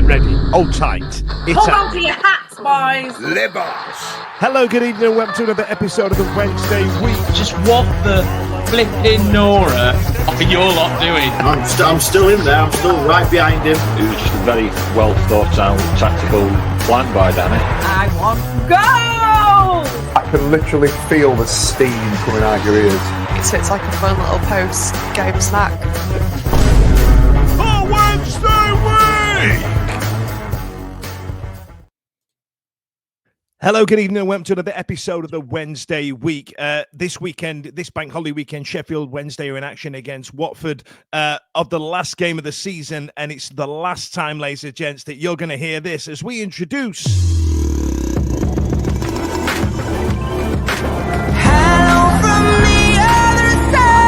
ready, hold tight. Hold on to your hats, boys. Libos. Hello, good evening, and welcome to another episode of the Wednesday Week. Just what the flipping Nora are you all lot doing? I'm still in there. I'm still right behind him. It was just a very well thought out tactical plan by Danny. I want to go! I can literally feel the steam coming out your ears. So it's like a fun little post-game snack. The Wednesday Week! Hello, good evening, and welcome to another episode of the Wednesday Week. This weekend, this bank holiday weekend, Sheffield Wednesday are in action against Watford of the last game of the season, and it's the last time, ladies and gents, that you're going to hear this as we introduce... Hello from the other side.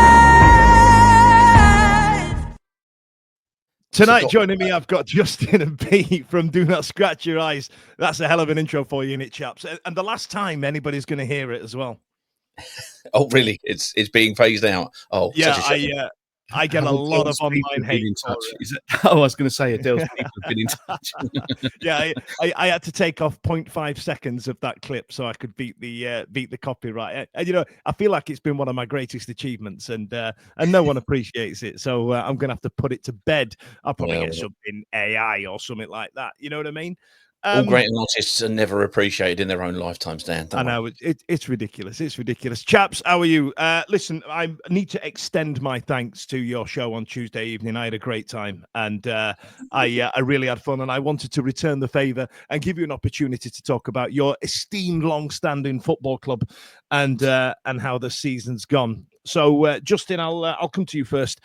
Tonight, joining me, I've got Justin and Pete from Do Not Scratch Your Eyes. That's a hell of an intro for you, innit, chaps? And the last time anybody's going to hear it as well. Oh, really? It's being phased out. Oh, yeah, such a shame. I get a lot of online hate. In touch. I was going to say Adele's people have been in touch. Yeah, I had to take off 0.5 seconds of that clip so I could beat the copyright. And you know, I feel like it's been one of my greatest achievements, and no one appreciates it. So I'm going to have to put it to bed. I'll probably get something AI or something like that. You know what I mean? All great artists are never appreciated in their own lifetimes, Dan. I know, it's ridiculous. It's ridiculous. Chaps, how are you? Listen, I need to extend my thanks to your show on Tuesday evening. I had a great time, and I really had fun, and I wanted to return the favour and give you an opportunity to talk about your esteemed, long-standing football club and how the season's gone. So, Justin, I'll come to you first.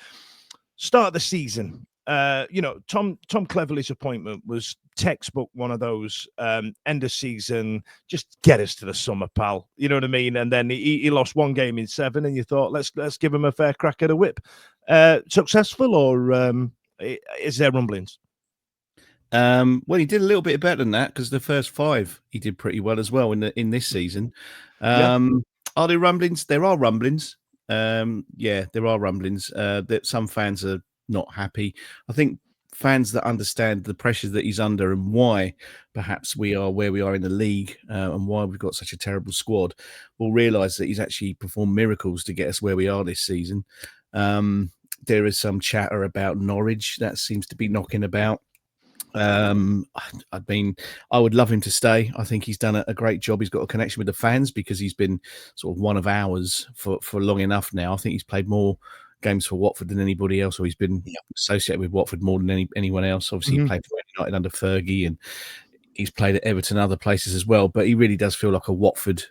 Start of the season. You know, Tom Cleverley's appointment was textbook one of those end of season, just get us to the summer, pal. You know what I mean? And then he lost one game in 7, and you thought, let's give him a fair crack at a whip. Successful, or is there rumblings? Well, he did a little bit better than that, because the first 5 he did pretty well as well in this season. Are there rumblings? There are rumblings. Yeah, there are rumblings that some fans are not happy. I think fans that understand the pressures that he's under and why perhaps we are where we are in the league and why we've got such a terrible squad will realise that he's actually performed miracles to get us where we are this season. There is some chatter about Norwich that seems to be knocking about. I mean, I would love him to stay. I think he's done a great job. He's got a connection with the fans because he's been sort of one of ours for long enough now. I think he's played more games for Watford than anybody else, or he's been associated with Watford more than anyone else. Obviously, he played for United under Fergie, and he's played at Everton and other places as well. But he really does feel like a Watford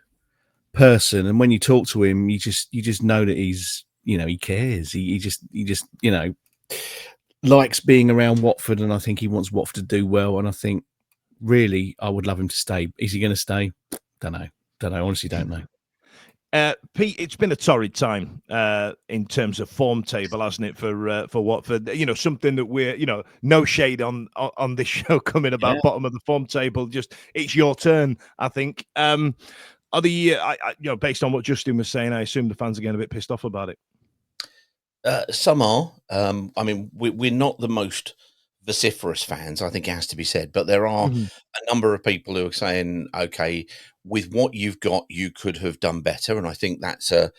person. And when you talk to him, you just know that he's, you know, he cares. He just you know, likes being around Watford, and I think he wants Watford to do well. And I think really, I would love him to stay. Is he going to stay? Don't know. Honestly, don't know. Pete, it's been a torrid time in terms of form table, hasn't it, for Watford? You know, something that we're, you know, no shade on this show coming about bottom of the form table. Just it's your turn, I think. Are the you know, based on what Justin was saying, I assume the fans are getting a bit pissed off about it. Some are. I mean, we're not the most vociferous fans, I think it has to be said, but there are a number of people who are saying, okay, with what you've got, you could have done better. And I think that's a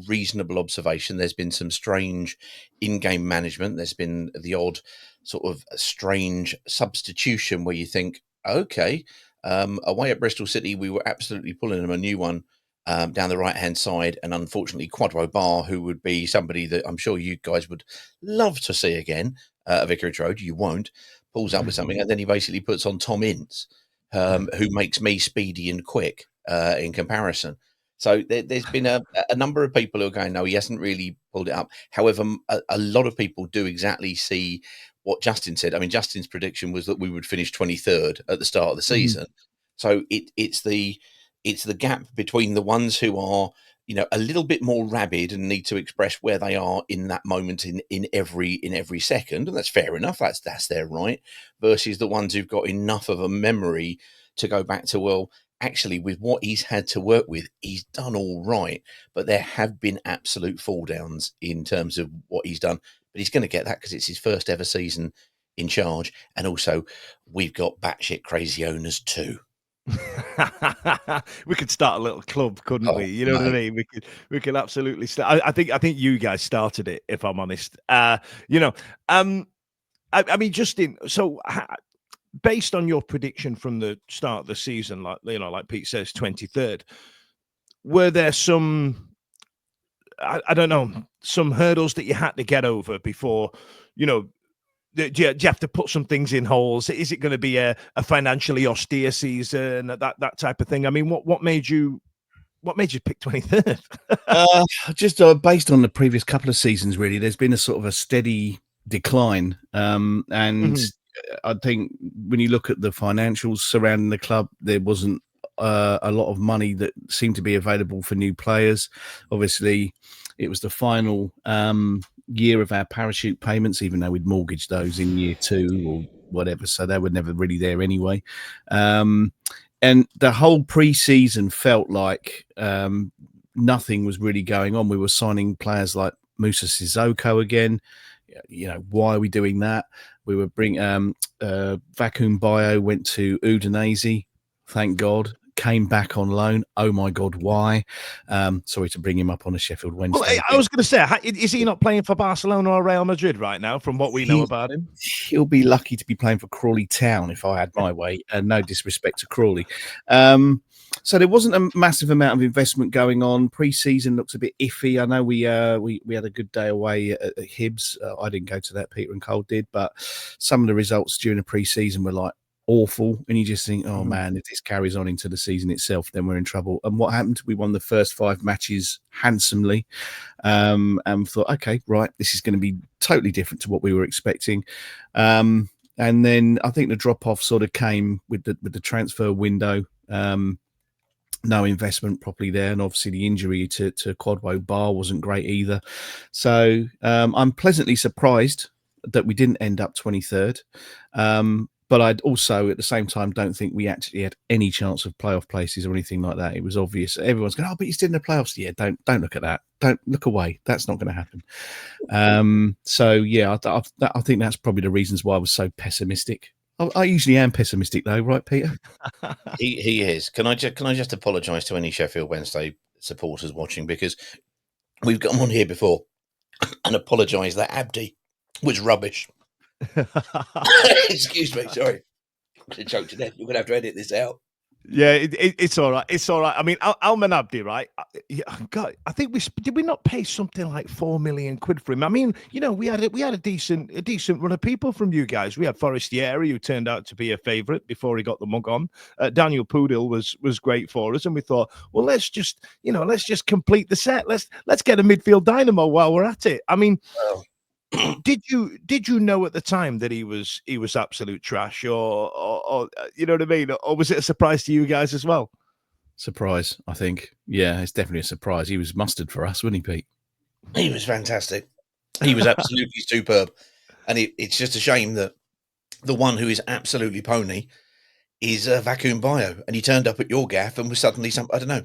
reasonable observation. There's been some strange in-game management. There's been the odd sort of strange substitution where you think, okay, away at Bristol City, we were absolutely pulling them a new one down the right-hand side. And unfortunately, Quadro Bar, who would be somebody that I'm sure you guys would love to see again at Vicarage Road, you won't, pulls up with something, and then he basically puts on Tom Ince, who makes me speedy and quick in comparison. So there's been a number of people who are going, no, he hasn't really pulled it up. However, a lot of people do exactly see what Justin said. I mean, Justin's prediction was that we would finish 23rd at the start of the season. So it's the gap between the ones who are, you know, a little bit more rabid and need to express where they are in that moment in every second, and that's fair enough. That's their right. Versus the ones who've got enough of a memory to go back to, well, actually, with what he's had to work with, he's done all right. But there have been absolute fall downs in terms of what he's done. But he's going to get that because it's his first ever season in charge, and also we've got batshit crazy owners too. We could start a little club, couldn't we? You know what I mean? We could absolutely start. I think you guys started it, if I'm honest. You know, I mean, Justin. So, based on your prediction from the start of the season, like Pete says, 23rd, were there some? I don't know, some hurdles that you had to get over before, you know. Do you have to put some things in holes? Is it going to be a financially austere season, that type of thing? I mean, what made you pick 23rd? Just based on the previous couple of seasons, really, there's been a sort of a steady decline. And I think when you look at the financials surrounding the club, there wasn't a lot of money that seemed to be available for new players. Obviously, it was the final year of our parachute payments, even though we'd mortgaged those in year 2 or whatever, so they were never really there anyway. And the whole pre-season felt like nothing was really going on. We were signing players like Musa Sissoko again. You know, why are we doing that? We were bringing Vacuum Bio went to Udinese, thank God. Came back on loan. Oh my God, why? Sorry to bring him up on a Sheffield Wednesday. Well, I was going to say, is he not playing for Barcelona or Real Madrid right now? From what we know about him, he'll be lucky to be playing for Crawley Town if I had my way. And no disrespect to Crawley. So there wasn't a massive amount of investment going on. Pre-season looks a bit iffy. I know we had a good day away at Hibs. I didn't go to that. Peter and Cole did, but some of the results during the pre-season were like awful, and you just think, oh man, if this carries on into the season itself, then we're in trouble. And what happened? We won the first 5 matches handsomely, and thought, okay, right, this is going to be totally different to what we were expecting. And then I think the drop off sort of came with the transfer window. No investment properly there, and obviously the injury to Quadwo Bar wasn't great either. So I'm pleasantly surprised that we didn't end up 23rd. But I'd also, at the same time, don't think we actually had any chance of playoff places or anything like that. It was obvious. Everyone's going, oh, but you're still in the playoffs. Yeah, don't look at that. Don't look away. That's not going to happen. So, yeah, I think that's probably the reasons why I was so pessimistic. I usually am pessimistic, though, right, Peter? He is. Can I just apologise to any Sheffield Wednesday supporters watching, because we've got them on here before and apologise that Abdi was rubbish. Excuse me, sorry. I'm going to choke to death. You're going to have to edit this out. Yeah, it's all right. It's all right. I mean, Alman Abdi, right? God, I think did we not pay something like £4 million for him? I mean, you know, we had a decent run of people from you guys. We had Forestieri, who turned out to be a favourite before he got the mug on. Daniel Pudil was great for us, and we thought, well, let's just complete the set. Let's get a midfield dynamo while we're at it. I mean. Well, did you know at the time that he was absolute trash, or you know what I mean, or was it a surprise to you guys as well? Surprise, I think. Yeah, it's definitely a surprise. He was mustard for us, wasn't he, Pete? He was fantastic. He was absolutely superb, and it's just a shame that the one who is absolutely pony is Vacuum Bio, and he turned up at your gaff and was suddenly I don't know.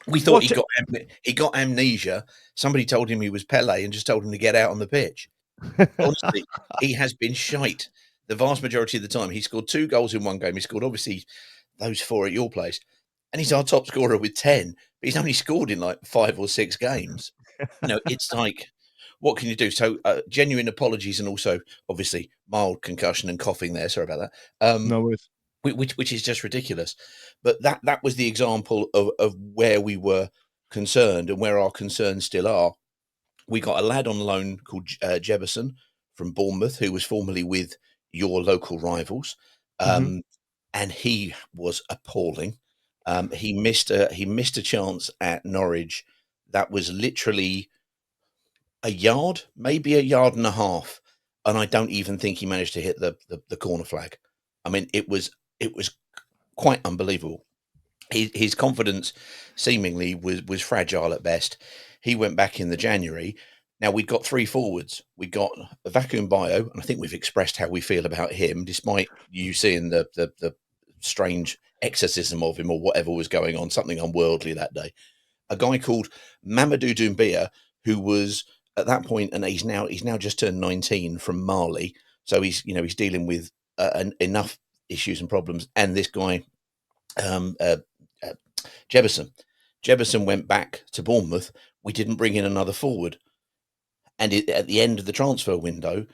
We thought he got amnesia. Somebody told him he was Pele and just told him to get out on the pitch. Honestly, he has been shite the vast majority of the time. He scored 2 goals in one game. He scored obviously those 4 at your place, and he's our top scorer with 10. But he's only scored in like 5 or 6 games. You know, it's like, what can you do? So genuine apologies, and also obviously mild concussion and coughing there. Sorry about that. No worries. Which is just ridiculous. But that was the example of where we were concerned and where our concerns still are. We got a lad on loan called Jebison from Bournemouth, who was formerly with your local rivals, and he was appalling. He missed a chance at Norwich that was literally a yard, maybe a yard and a half, and I don't even think he managed to hit the corner flag. I mean, it was quite unbelievable. His confidence seemingly was fragile at best. He went back in the January. Now, we've got 3 forwards. We got a Vacuum Bio, and I think we've expressed how we feel about him, despite you seeing the strange exorcism of him or whatever was going on, something unworldly that day. A guy called Mamadou Doumbia, who was at that point, and he's now just turned 19, from Mali, So he's dealing with enough issues and problems. And this guy, Jebison went back to Bournemouth. We didn't bring in another forward. And at the end of the transfer window,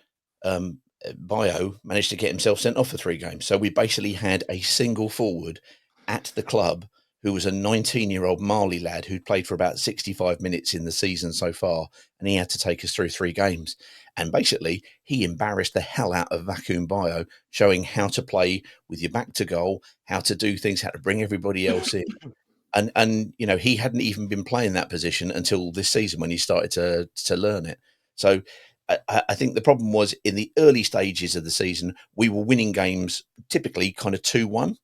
Bio managed to get himself sent off for 3 games. So we basically had a single forward at the club who was a 19-year-old Mali lad who'd played for about 65 minutes in the season so far, and he had to take us through 3 games. And basically, he embarrassed the hell out of Vacuum Bio, showing how to play with your back to goal, how to do things, how to bring everybody else in. And he hadn't even been playing that position until this season when he started to learn it. So I think the problem was in the early stages of the season, we were winning games typically kind of 2-1,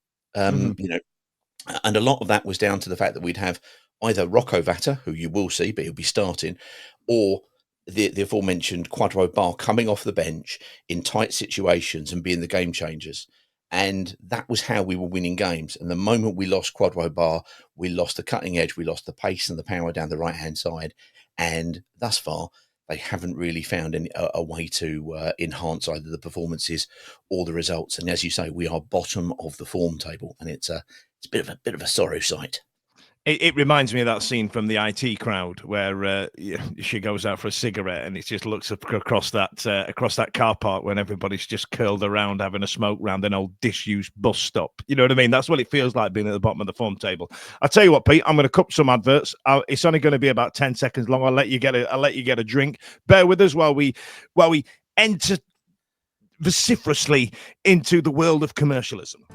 and a lot of that was down to the fact that we'd have either Rocco Vata, who you will see, but he'll be starting, or the aforementioned Quadro Bar coming off the bench in tight situations and being the game changers. And that was how we were winning games. And the moment we lost Quadro Bar, we lost the cutting edge, we lost the pace and the power down the right-hand side. And thus far, they haven't really found a way to enhance either the performances or the results. And as you say, we are bottom of the form table, and it's a bit of a sorrow sight. It reminds me of that scene from the IT Crowd where she goes out for a cigarette and it just looks across that car park when everybody's just curled around having a smoke round an old disused bus stop. You know what I mean? That's what it feels like being at the bottom of the form table. I'll tell you what, Pete. I'm going to cut some adverts. It's only going to be about 10 seconds long. I'll let you get a drink. Bear with us while we enter vociferously into the world of commercialism.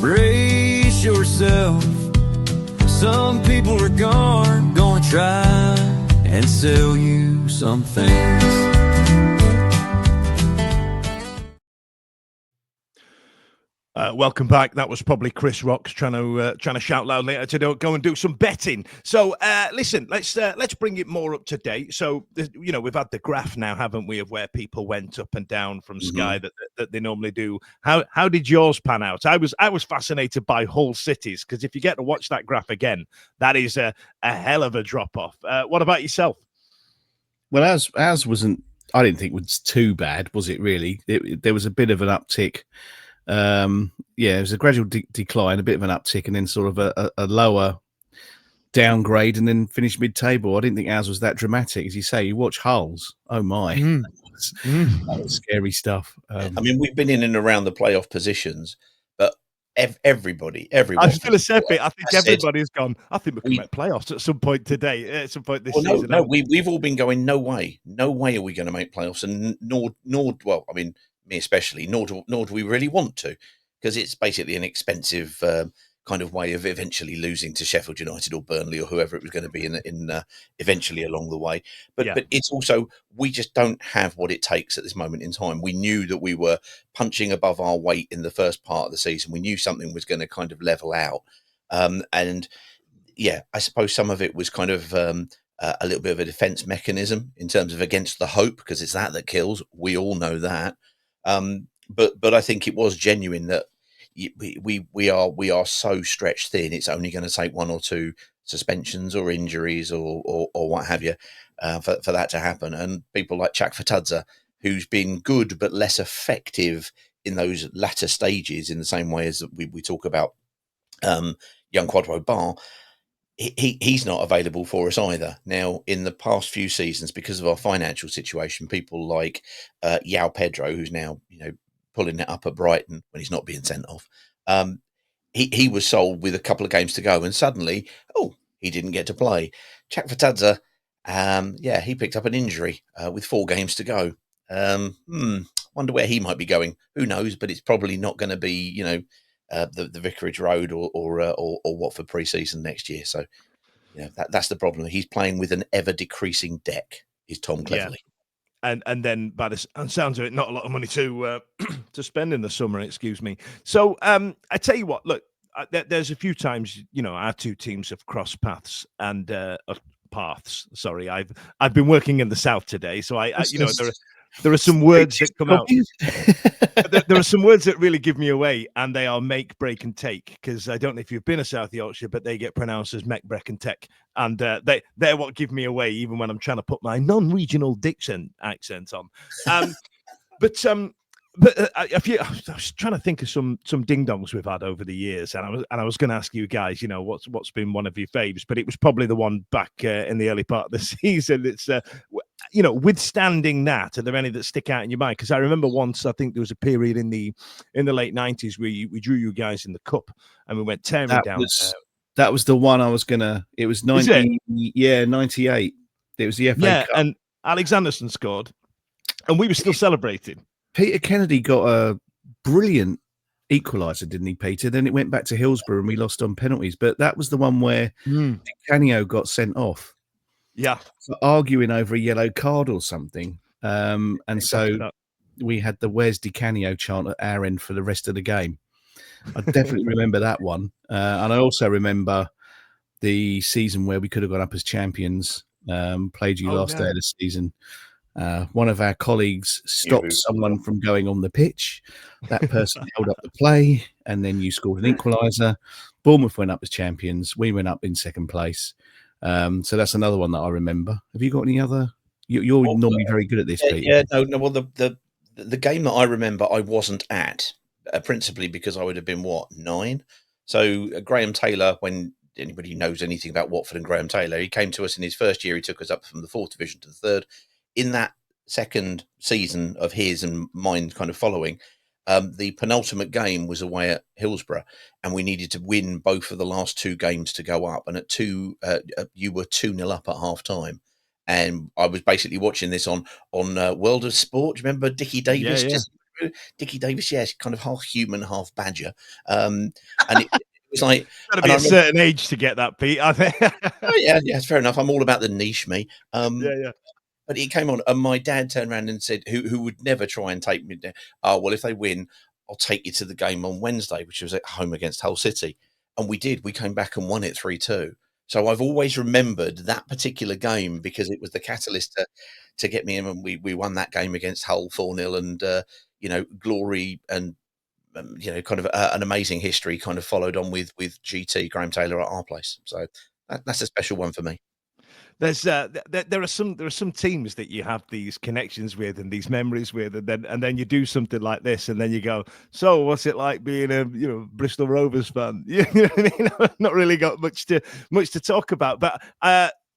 Brace yourself. Some people are gonna try and sell you some things. Welcome back. That was probably Chris Rocks trying to shout loud later to go and do some betting. So listen, let's bring it more up to date. So we've had the graph now, haven't we, of where people went up and down from Sky that they normally do. How did yours pan out? I was fascinated by Hull Cities, because if you get to watch that graph again, that is a hell of a drop off. What about yourself? Well, ours wasn't. I didn't think it was too bad, was it? Really, there was a bit of an uptick. It was a gradual decline, a bit of an uptick, and then sort of a lower downgrade, and then finished mid-table. I didn't think ours was that dramatic. As you say, you watch Hulls. Oh my, that was scary stuff. I mean, we've been in and around the playoff positions, but everybody. I was going to say, I think everybody's gone. I think we can make playoffs at some point today, at some point this season. No, we've all been going. No way are we going to make playoffs, and nor. Well, I mean, me especially, nor do we really want to, because it's basically an expensive kind of way of eventually losing to Sheffield United or Burnley or whoever it was going to be in eventually along the way. But it's also, we just don't have what it takes at this moment in time. We knew that we were punching above our weight in the first part of the season. We knew something was going to kind of level out. And I suppose some of it was kind of a little bit of a defense mechanism in terms of against the hope, because it's that kills. We all know that. But I think it was genuine that we are so stretched thin. It's only going to take 1 or 2 suspensions or injuries or what have you for that to happen. And people like Chak Fatadza, who's been good but less effective in those latter stages, in the same way as we talk about young Quadro Bar, he's not available for us either. Now, in the past few seasons, because of our financial situation, people like Yao Pedro, who's now pulling it up at Brighton when he's not being sent off, he was sold with a couple of games to go, and suddenly, he didn't get to play. Chak Fatadza, he picked up an injury with 4 games to go. Wonder where he might be going. Who knows? But it's probably not going to be, the Vicarage Road or Watford pre-season next year. So, that's the problem. He's playing with an ever decreasing deck. Is Tom Cleverley. And then by the sounds of it, not a lot of money to spend in the summer. Excuse me. So I tell you what. Look, there's a few times our two teams have crossed paths and paths. Sorry, I've been working in the south today, so there are some words that come out. Copies? There are some words that really give me away, and they are make, break, and take. Because I don't know if you've been to South Yorkshire, but they get pronounced as make, break, and take, and they're what give me away, even when I'm trying to put my non-regional diction accent on. I was trying to think of some ding dongs we've had over the years, and I was going to ask you guys, you know, what's been one of your faves, but it was probably the one back in the early part of the season. It's you know, withstanding that, are there any that stick out in your mind? Because I remember once, I think there was a period in the late 90s where we drew you guys in the cup and we went tearing down. That was the one I was gonna. It was 90. Yeah, 98. It was the FA Cup. And Alexanderson scored, and we were still celebrating. Peter Kennedy got a brilliant equaliser, didn't he, Peter? Then it went back to Hillsborough and we lost on penalties. But that was the one where Di Canio got sent off. Yeah. For arguing over a yellow card or something. And exactly so that. We had the Where's Di Canio chant at our end for the rest of the game. I definitely remember that one. And I also remember the season where we could have gone up as champions, played you last day of the season. One of our colleagues stopped someone from going on the pitch. That person held up the play, and then you scored an equaliser. Bournemouth went up as champions. We went up in second place. So that's another one that I remember. Have you got any other? You're normally very good at this, Peter. Yeah, no. Well, the game that I remember, I wasn't at, principally because I would have been 9. So Graham Taylor, when anybody knows anything about Watford and Graham Taylor, he came to us in his first year. He took us up from the 4th division to the 3rd. In that second season of his and mine kind of following, the penultimate game was away at Hillsborough, and we needed to win both of the last 2 games to go up. And at 2, you were 2-0 up at half time. And I was basically watching this on World of Sport. Do you remember Dickie Davis? Yeah. Dickie Davis, yes, kind of half human, half badger. And it was like, got to be a certain age to get that, Pete. I think. yeah, it's fair enough. I'm all about the niche, me. Yeah. But it came on, and my dad turned around and said, who would never try and take me down. Oh, well, if they win, I'll take you to the game on Wednesday, which was at home against Hull City. And we did. We came back and won it 3-2. So I've always remembered that particular game because it was the catalyst to get me in, and we won that game against Hull 4-0, and you know, glory and you know, kind of an amazing history kind of followed on with GT Graham Taylor at our place. So that's a special one for me. There are some teams that you have these connections with and these memories with, and then you do something like this, and then you go, so what's it like being a Bristol Rovers fan? You know what I mean? I've not really got much to talk about, but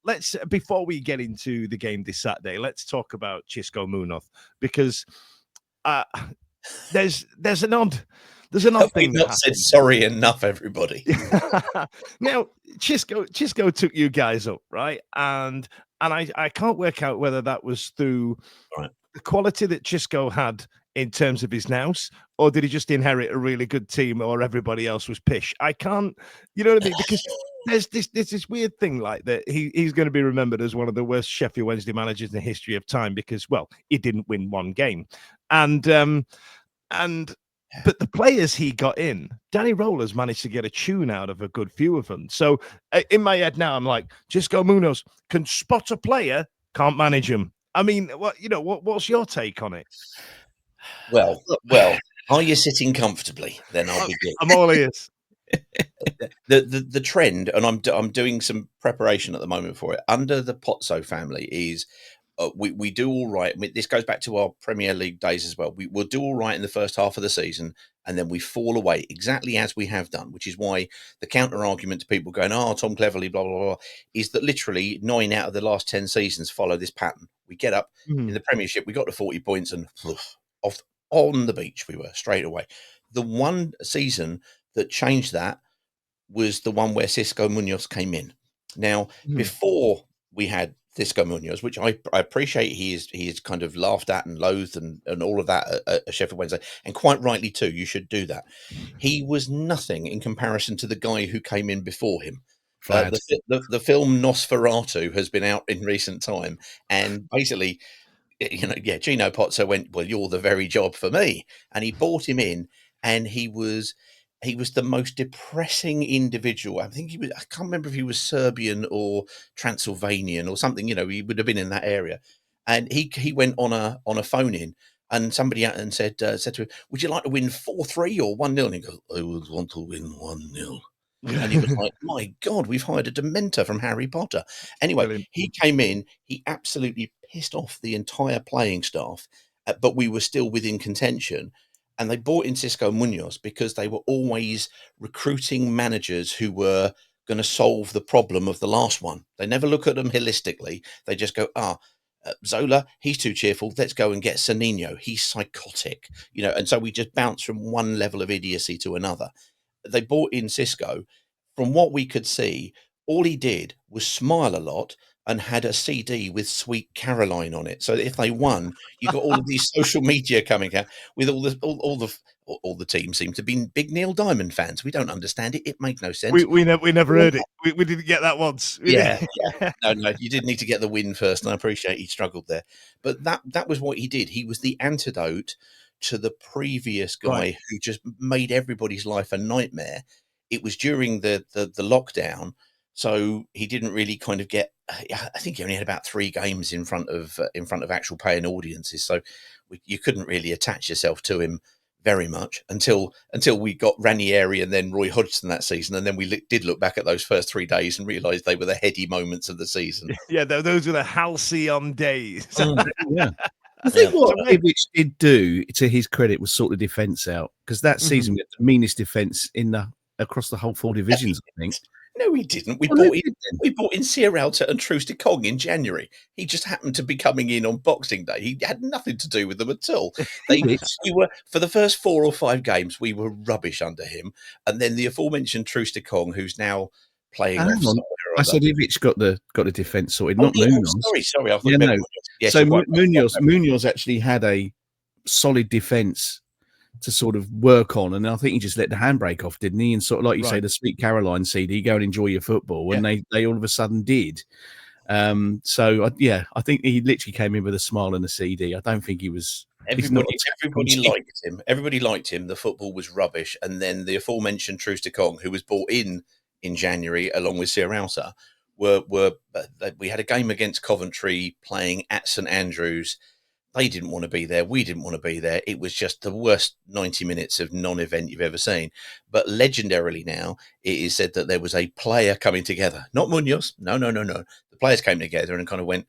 let's, before we get into the game this Saturday, let's talk about Xisco Munoz, because there's an odd thing. We've not said sorry enough, everybody. Now, Xisco took you guys up, right? And I can't work out whether that was through the quality that Xisco had in terms of his nous, or did he just inherit a really good team, or everybody else was pish? I can't, you know what I mean? Because there's this weird thing like that. He's going to be remembered as one of the worst Sheffield Wednesday managers in the history of time because, well, he didn't win one game, but the players he got in, Danny Roller's managed to get a tune out of a good few of them. So in my head now, I'm like, Xisco Munoz can spot a player, can't manage him. I mean, what's your take on it? Well, are you sitting comfortably? Then I'll begin. I'm all ears. The trend, and I'm doing some preparation at the moment for it. Under the Pozzo family is. We do all right. I mean, this goes back to our Premier League days as well. We'll do all right in the first half of the season, and then we fall away exactly as we have done, which is why the counter argument to people going, "Oh, Tom Cleverley, blah, blah, blah," is that literally 9 out of the last 10 seasons follow this pattern. We get up in the Premiership, we got to 40 points, and off on the beach we were straight away. The one season that changed that was the one where Xisco Munoz came in. Now, before we had Xisco Munoz, which I appreciate, he is kind of laughed at and loathed and all of that at Sheffield Wednesday, and quite rightly too. You should do that. He was nothing in comparison to the guy who came in before him. The film Nosferatu has been out in recent time, and basically, Gino Pozzo went, well, you're the very job for me, and he brought him in, and he was the most depressing individual. I think I can't remember if he was Serbian or Transylvanian or something, he would have been in that area. and he went on a phone in, and somebody out and said to him, "Would you like to win 4-3 or 1-0?" And he goes, "I would want to win 1-0." And he was like, "My God, we've hired a Dementor from Harry Potter." Anyway, Brilliant. he came in, he absolutely pissed off the entire playing staff, but we were still within contention. And they brought in Xisco Munoz because they were always recruiting managers who were going to solve the problem of the last one. They never look at them holistically. They just go, Zola, he's too cheerful. Let's go and get Sanino. He's psychotic, and so we just bounce from one level of idiocy to another. They brought in Xisco. From what we could see, all he did was smile a lot and had a CD with Sweet Caroline on it. So if they won, you got all of these social media coming out with all the teams seem to be big Neil Diamond fans. We don't understand it. It made no sense. We never heard it. We didn't get that once. Yeah. No, you did need to get the win first, and I appreciate he struggled there. But that was what he did. He was the antidote to the previous guy who just made everybody's life a nightmare. It was during the lockdown, so he didn't really kind of get. I think he only had about 3 games in front of actual paying audiences, so you couldn't really attach yourself to him very much until we got Ranieri and then Roy Hodgson that season, and then we did look back at those first 3 days and realised they were the heady moments of the season. Yeah, those were the halcyon days. Yeah. I think what Ivic did do, to his credit, was sort the defence out, because that season we had the meanest defence across the whole 4 divisions, I think. No, we didn't. We bought in Sierralta and Troost Kong in January. He just happened to be coming in on Boxing Day. He had nothing to do with them at all. We were, for the first 4 or 5 games, we were rubbish under him. And then the aformentioned Troost Kong, who's now playing off somewhere. I said Ivic got the defence sorted, not Munoz. Sorry. I thought Yes, so Munoz actually had a solid defence to sort of work on, and I think he just let the handbrake off, didn't he? And sort of like you say, the Sweet Caroline CD, go and enjoy your football, and they all of a sudden did. I think he literally came in with a smile and a CD. I don't think he was. Everybody liked him. Everybody liked him. The football was rubbish, and then the aforementioned Troost Kong, who was brought in January along with Sierralta, we had a game against Coventry playing at St Andrews. They didn't want to be there. We didn't want to be there. It was just the worst 90 minutes of non-event you've ever seen. But legendarily now, it is said that there was a player coming together. Not Munoz. No. The players came together and kind of went,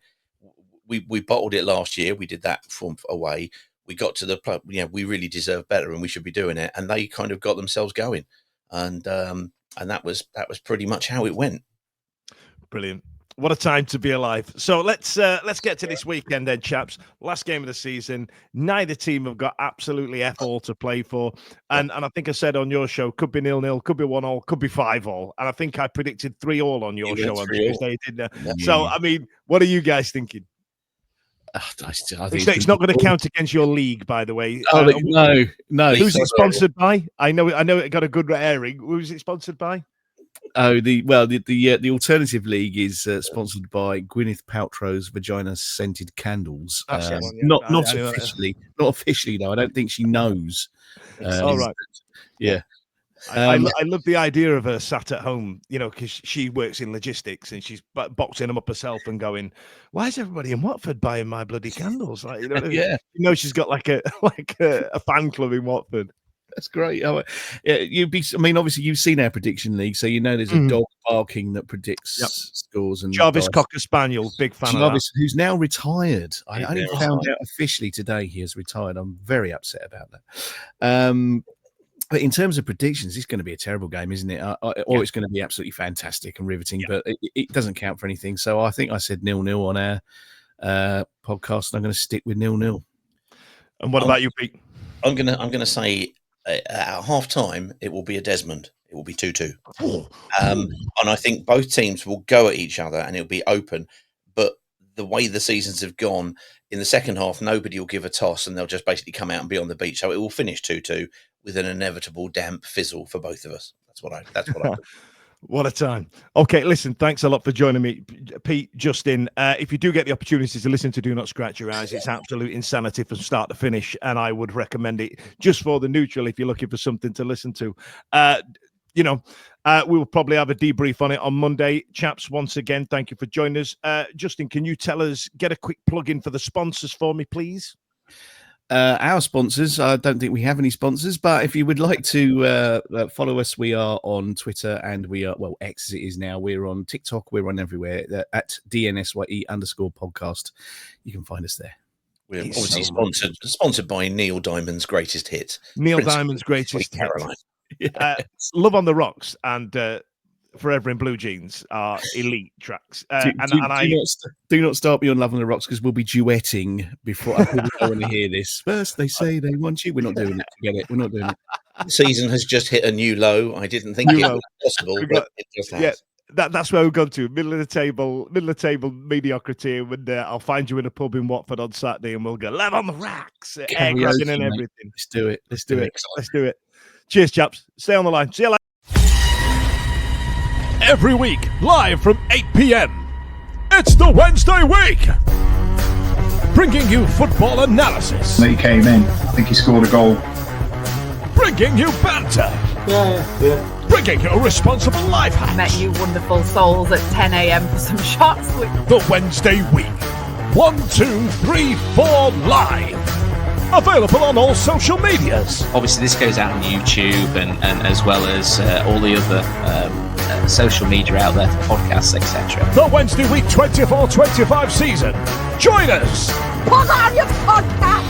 we bottled it last year. We did that from away. We got to the club. We really deserve better and we should be doing it. And they kind of got themselves going. And that was pretty much how it went. Brilliant. What a time to be alive. So let's get to this weekend then, chaps. Last game of the season. Neither team have got absolutely F all to play for. And I think I said on your show, could be 0-0, could be 1-1, could be 5-5. And I think I predicted 3-3 on your show on Tuesday, didn't I? So, I mean, what are you guys thinking? I think it's not going to count against your league, by the way. No. Who's it sponsored by? I know it got a good airing. Who's it sponsored by? The alternative league is sponsored by Gwyneth Paltrow's vagina scented candles. Not officially though. I don't think she knows. All right. Yeah. I love the idea of her sat at home, because she works in logistics and she's boxing them up herself and going, "Why is everybody in Watford buying my bloody candles?" She's got like a fan club in Watford. That's great. Obviously you've seen our prediction league, so there's a dog barking that predicts scores. And Jarvis Cocker Spaniel, big fan of that. Who's now retired. I only found out officially today he has retired. I'm very upset about that. But in terms of predictions, it's going to be a terrible game, isn't it? Or it's going to be absolutely fantastic and riveting, but it doesn't count for anything. So I think I said 0-0 on our podcast, and I'm going to stick with 0-0. And what about you, Pete? I'm gonna say at half time it will be a Desmond. It will be 2-2. And I think both teams will go at each other and it'll be open. But the way the seasons have gone, in the second half, nobody will give a toss and they'll just basically come out and be on the beach. So it will finish 2-2 with an inevitable damp fizzle for both of us. That's what I What a time. Okay, listen, thanks a lot for joining me, Pete, Justin. If you do get the opportunity to listen to Do Not Scratch Your Eyes, it's absolute insanity from start to finish, and I would recommend it just for the neutral if you're looking for something to listen to. We will probably have a debrief on it on Monday. Chaps, once again, thank you for joining us. Justin, can you get a quick plug in for the sponsors for me, please? Our sponsors, I don't think we have any sponsors, but if you would like to follow us, we are on Twitter and we are, well, X as it is now. We're on TikTok. We're on everywhere at DNSYE_podcast. You can find us there. We're obviously sponsored by Neil Diamond's Greatest Hits. Neil Diamond's Greatest Caroline. Love on the Rocks and Forever in Blue Jeans are elite tracks. Do not start me on Love on the Rocks because we'll be duetting before people want to hear this. First, they say they want you. We're not doing it. Forget it. We're not doing it. The season has just hit a new low. I didn't think it was possible, but it just has. Yeah. That's where we've gone to, middle of the table mediocrity, and I'll find you in a pub in Watford on Saturday, and we'll go Love on the Rocks, air grabbing and everything. Let's do it. Let's do it. Cheers, chaps. Stay on the line. See you later. Every week, live from 8 p.m. It's the Wednesday week, bringing you football analysis. He came in. I think he scored a goal. Bringing you banter. Yeah. Bringing you responsible life hacks. I met you wonderful souls at 10 a.m. for some shots. The Wednesday week. 1, 2, 3, 4 live. Available on all social medias. Obviously, this goes out on YouTube and as well as all the other social media out there for podcasts, etc. The Wednesday week 24-25 season. Join us. Put on your podcast.